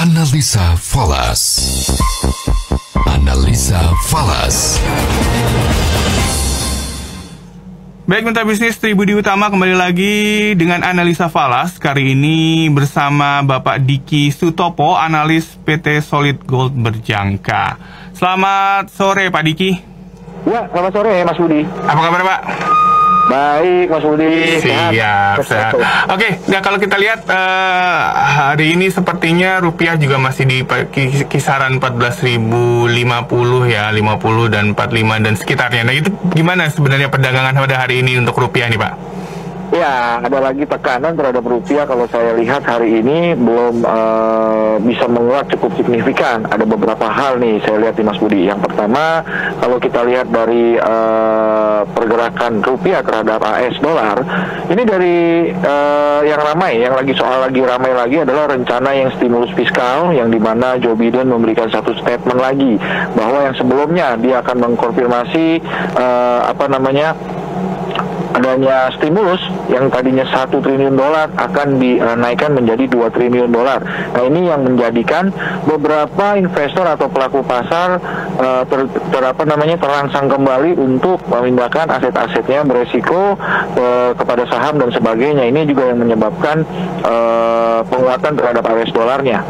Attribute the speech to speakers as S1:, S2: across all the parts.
S1: Analisa Falas. Analisa Falas.
S2: Baik, Mitra Bisnis Tribudi Utama kembali lagi dengan Analisa Falas. Kali ini bersama Bapak Diki Sutopo, analis PT Solid Gold Berjangka. Selamat sore Pak Diki.
S3: Ya, selamat sore Mas Budi.
S2: Apa kabar Pak?
S3: Baik Mas Budi.
S2: Siap. Oke, nah kalau kita lihat hari ini sepertinya rupiah juga masih di kisaran 14.050 ya, 50 dan 45 dan sekitarnya. Nah itu gimana sebenarnya perdagangan pada hari ini untuk rupiah nih Pak?
S3: Ya, ada lagi tekanan terhadap rupiah. Kalau saya lihat hari ini belum bisa menguat cukup signifikan. Ada beberapa hal nih saya lihat di Mas Budi. Yang pertama, kalau kita lihat dari pergerakan rupiah terhadap AS dolar, ini dari yang lagi ramai lagi adalah rencana yang stimulus fiskal, yang dimana Joe Biden memberikan satu statement lagi bahwa yang sebelumnya dia akan mengkonfirmasi adanya stimulus yang tadinya 1 triliun dolar akan dinaikkan menjadi 2 triliun dolar. Nah ini yang menjadikan beberapa investor atau pelaku pasar terangsang kembali untuk memindahkan aset-asetnya beresiko kepada saham dan sebagainya. Ini juga yang menyebabkan penguatan terhadap AS dolarnya.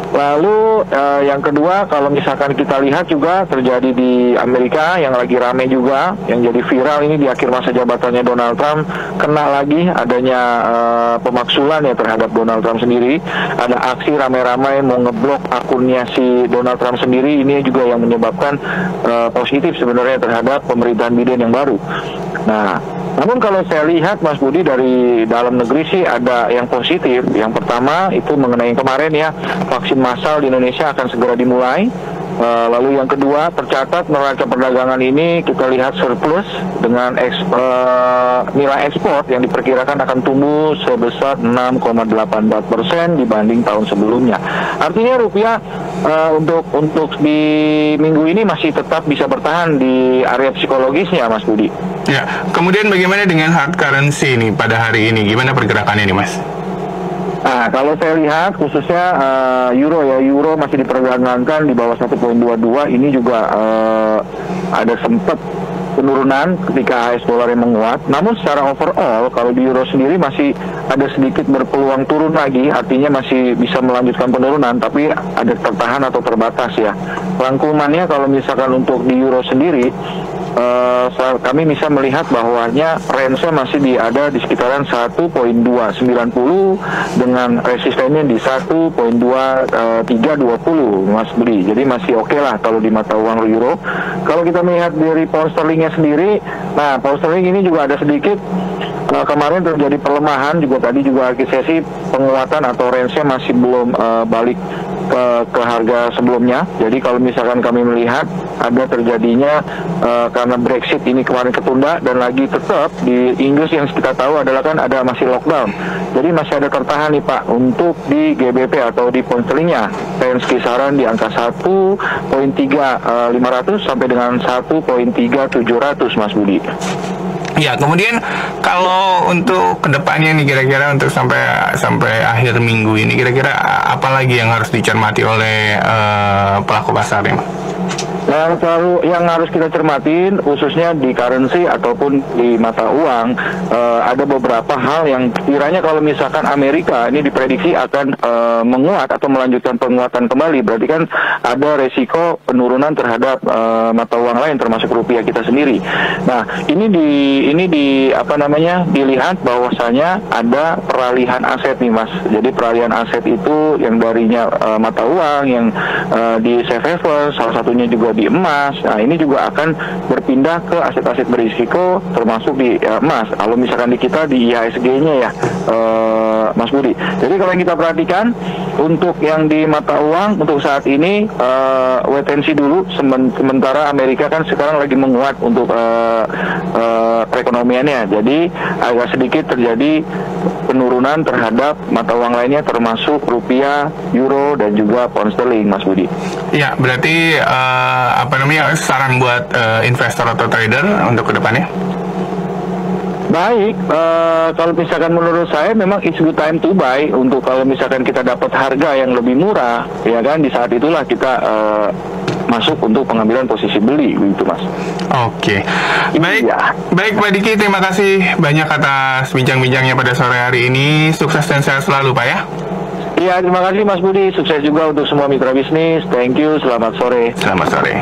S3: Lalu yang kedua, kalau misalkan kita lihat juga terjadi di Amerika yang lagi rame juga, yang jadi viral ini di akhir masa jabatannya Donald Trump, kena lagi adanya pemaksulan ya terhadap Donald Trump sendiri. Ada aksi ramai-ramai mau ngeblok akunnya si Donald Trump sendiri. Ini juga yang menyebabkan positif sebenarnya terhadap pemerintahan Biden yang baru. Nah, namun kalau saya lihat Mas Budi dari dalam negeri sih ada yang positif. Yang pertama itu mengenai yang kemarin ya, vaksin massal di Indonesia akan segera dimulai. Lalu yang kedua, tercatat neraca perdagangan ini kita lihat surplus dengan nilai ekspor yang diperkirakan akan tumbuh sebesar 6,84% dibanding tahun sebelumnya. Artinya rupiah untuk di minggu ini masih tetap bisa bertahan di area psikologisnya Mas Budi.
S2: Ya, kemudian bagaimana dengan hard currency nih pada hari ini? Gimana pergerakannya nih Mas?
S3: Nah, kalau saya lihat khususnya euro masih diperdagangkan di bawah 1.22. Ini juga ada sempat penurunan ketika AS dolar yang menguat. Namun secara overall kalau di euro sendiri masih ada sedikit berpeluang turun lagi, artinya masih bisa melanjutkan penurunan, tapi ada tertahan atau terbatas ya. Rangkumannya kalau misalkan untuk di euro sendiri, kami bisa melihat bahwanya range-nya masih ada di sekitaran 1.290 dengan resistennya di 1.2320 Mas Budi. Jadi masih oke lah kalau di mata uang euro. Kalau kita melihat dari pound sterlingnya sendiri, nah pound sterling ini juga ada sedikit kemarin terjadi pelemahan juga, tadi juga sesi penguatan atau range-nya masih belum balik ke harga sebelumnya. Jadi kalau misalkan kami melihat ada terjadinya karena Brexit ini kemarin ketunda dan lagi tetap di Inggris yang kita tahu adalah kan ada masih lockdown. Jadi masih ada tertahan nih Pak untuk di GBP atau di pound sterlingnya range kisaran di angka 1.3500 sampai dengan 1.3700 Mas Budi.
S2: Ya, kemudian kalau untuk kedepannya nih kira-kira untuk sampai akhir minggu ini kira-kira apa lagi yang harus dicermati oleh pelaku pasar ya?
S3: Yang harus kita cermatin khususnya di currency ataupun di mata uang, ada beberapa hal yang kiranya kalau misalkan Amerika ini diprediksi akan menguat atau melanjutkan penguatan kembali, berarti kan ada resiko penurunan terhadap mata uang lain termasuk rupiah kita sendiri. Nah, ini dilihat bahwasanya ada peralihan aset nih Mas. Jadi peralihan aset itu yang darinya mata uang yang di safe haven, salah satunya juga di emas. Nah, ini juga akan berpindah ke aset-aset berisiko termasuk di emas. Kalau misalkan di kita di IHSG-nya ya Mas Budi. Jadi kalau yang kita perhatikan untuk yang di mata uang untuk saat ini wait and see dulu, sementara Amerika kan sekarang lagi menguat untuk perekonomiannya. Jadi agak sedikit terjadi penurunan terhadap mata uang lainnya termasuk rupiah, euro dan juga pound sterling Mas Budi.
S2: Ya, berarti saran buat investor atau trader untuk kedepannya?
S3: Baik, kalau misalkan menurut saya memang it's good time to buy untuk kalau misalkan kita dapat harga yang lebih murah, ya kan, di saat itulah kita masuk untuk pengambilan posisi beli, gitu Mas.
S2: Oke, baik,
S3: Iya.
S2: baik Pak Diki, terima kasih banyak atas bincang-bincangnya pada sore hari ini. Sukses dan sehat selalu Pak ya.
S3: Iya, terima kasih Mas Budi. Sukses juga untuk semua mitra bisnis. Thank you. Selamat sore.
S2: Selamat sore.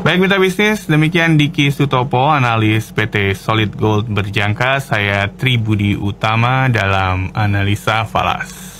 S2: Baik mitra bisnis, demikian Diki Sutopo, analis PT Solid Gold Berjangka. Saya Tri Budi Utama dalam Analisa Falas.